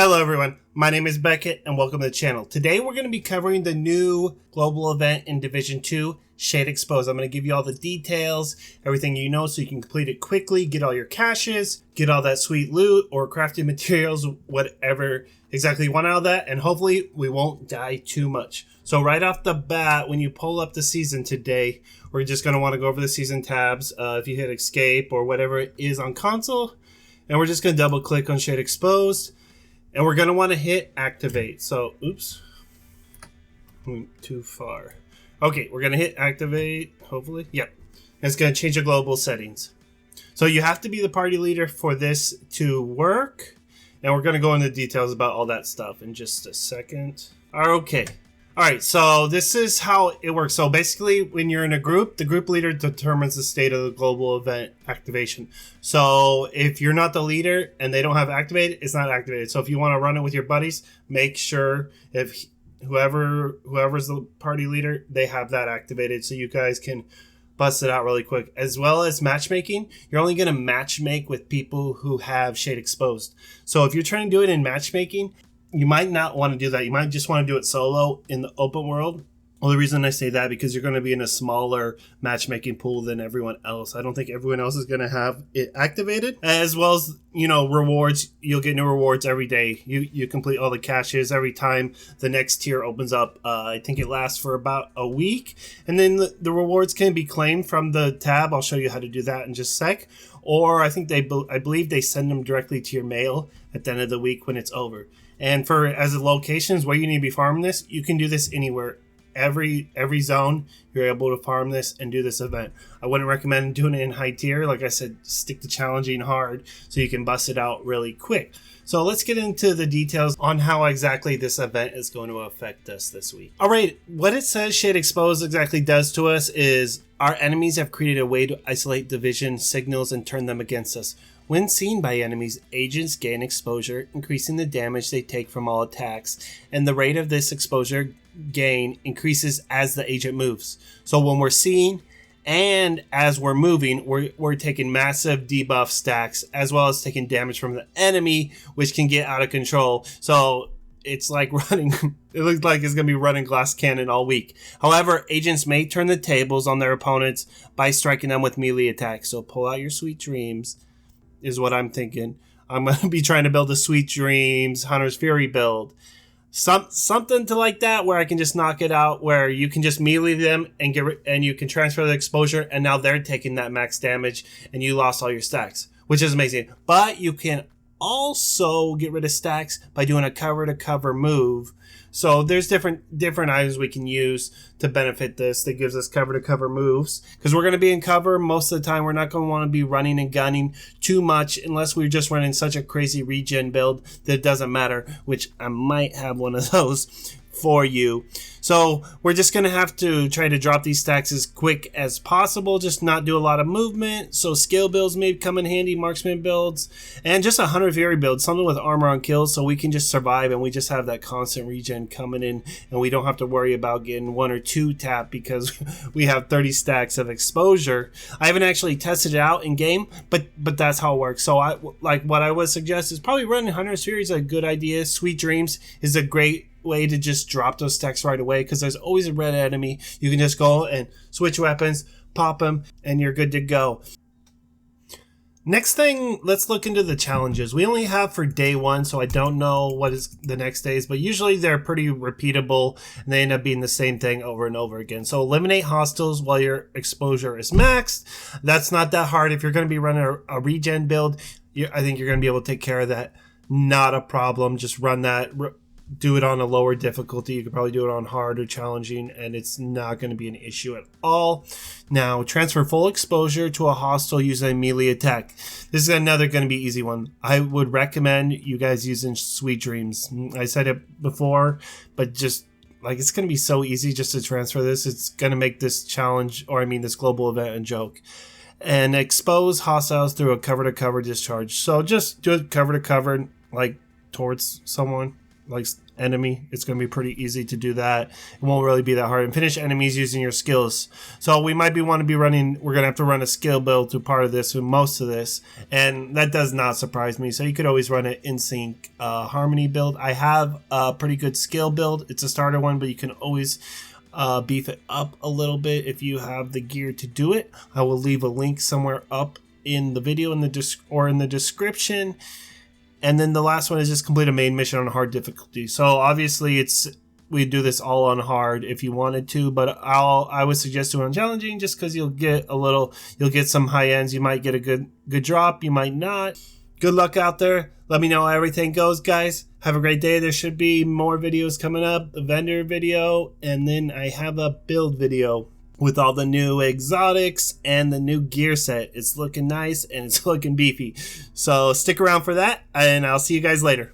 Hello everyone, my name is Beckett and welcome to the channel. Today we're going to be covering the new global event in Division 2, SHD. I'm going to give you all the details, everything you know so you can complete it quickly, get all your caches, get all that sweet loot or crafting materials, whatever exactly you want out of that, and hopefully we won't die too much. So right off the bat, when you pull up the season today, we're just going to want to go over the season tabs. If you hit escape or whatever it is on console, and we're just going to double click on SHD. And we're going to want to hit activate. So, oops. Too far. Okay, we're going to hit activate, hopefully. Yep. And it's going to change the global settings. So you have to be the party leader for this to work. And we're going to go into details about all that stuff in just a second. Okay. All right, so this is how it works. So basically, when you're in a group, the group leader determines the state of the global event activation. So if you're not the leader and they don't have activated, it's not activated. So if you want to run it with your buddies, make sure if whoever's the party leader, they have that activated so you guys can bust it out really quick. As well as matchmaking, you're only going to matchmake with people who have SHD. So if you're trying to do it in matchmaking, you might not want to do that. You might just want to do it solo in the open world. Well, the reason I say that because you're going to be in a smaller matchmaking pool than everyone else. I don't think everyone else is going to have it activated. As well as, rewards. You'll get new rewards every day. You complete all the caches every time the next tier opens up. I think it lasts for about a week. And then the rewards can be claimed from the tab. I'll show you how to do that in just a sec. Or I believe they send them directly to your mail at the end of the week when it's over. And as the locations where you need to be farming this, you can do this anywhere. Every zone, you're able to farm this and do this event. I wouldn't recommend doing it in high tier. Like I said, stick to challenging hard so you can bust it out really quick. So let's get into the details on how exactly this event is going to affect us this week. All right, what it says SHD exactly does to us is our enemies have created a way to isolate division signals and turn them against us. When seen by enemies, agents gain exposure, increasing the damage they take from all attacks, and the rate of this exposure gain increases as the agent moves. So when we're seen and as we're moving, we're taking massive debuff stacks, as well as taking damage from the enemy, which can get out of control. So it's like running, it looks like it's going to be running glass cannon all week. However, agents may turn the tables on their opponents by striking them with melee attacks. So pull out your sweet dreams. Is what I'm thinking. I'm going to be trying to build a Sweet Dreams Hunter's Fury build. Something to like that where I can just knock it out, where you can just melee them and and you can transfer the exposure, and now they're taking that max damage and you lost all your stacks, which is amazing. But you can also get rid of stacks by doing a cover to cover move. So there's different items we can use to benefit this that gives us cover to cover moves, because we're going to be in cover most of the time. We're not going to want to be running and gunning too much unless we're just running such a crazy regen build that it doesn't matter, which I might have one of those for you. So we're just going to have to try to drop these stacks as quick as possible, just not do a lot of movement. So skill builds may come in handy, marksman builds, and just a Hunter Fury build, something with armor on kills so we can just survive and we just have that constant regen coming in and we don't have to worry about getting 1 or 2 tap because we have 30 stacks of exposure. I haven't actually tested it out in game, but that's how it works. So what I would suggest is probably running Hunter's Fury is a good idea. Sweet Dreams is a great way to just drop those stacks right away because there's always a red enemy. You can just go and switch weapons, pop them, and you're good to go. Next thing, let's look into the challenges. We only have for day 1, so I don't know what is the next days, but usually they're pretty repeatable and they end up being the same thing over and over again. So eliminate hostiles while your exposure is maxed. That's not that hard. If you're going to be running a regen build, I think you're going to be able to take care of that. Not a problem. Just run that. Do it on a lower difficulty. You could probably do it on hard or challenging, and it's not going to be an issue at all. Now, transfer full exposure to a hostile using a melee attack. This is another going to be easy one. I would recommend you guys using Sweet Dreams. I said it before, but just it's going to be so easy just to transfer this. It's going to make this challenge, this global event, a joke. And expose hostiles through a cover to cover discharge. So just do it cover to cover, towards someone. like enemy, it's going to be pretty easy to do that. It won't really be that hard. And finish enemies using your skills. So we might be we're going to have to run a skill build to part of this, with most of this, and that does not surprise me. So you could always run an in-sync harmony build. I have a pretty good skill build. It's a starter one, but you can always beef it up a little bit if you have the gear to do it. I will leave a link somewhere up in the video in the description. And then the last one is just complete a main mission on hard difficulty. So obviously we do this all on hard if you wanted to, but I would suggest doing on challenging, just because you'll get some high ends. You might get a good drop, you might not. Good luck out there. Let me know how everything goes, guys. Have a great day. There should be more videos coming up, the vendor video, and then I have a build video with all the new exotics and the new gear set. It's looking nice and it's looking beefy. So stick around for that, and I'll see you guys later.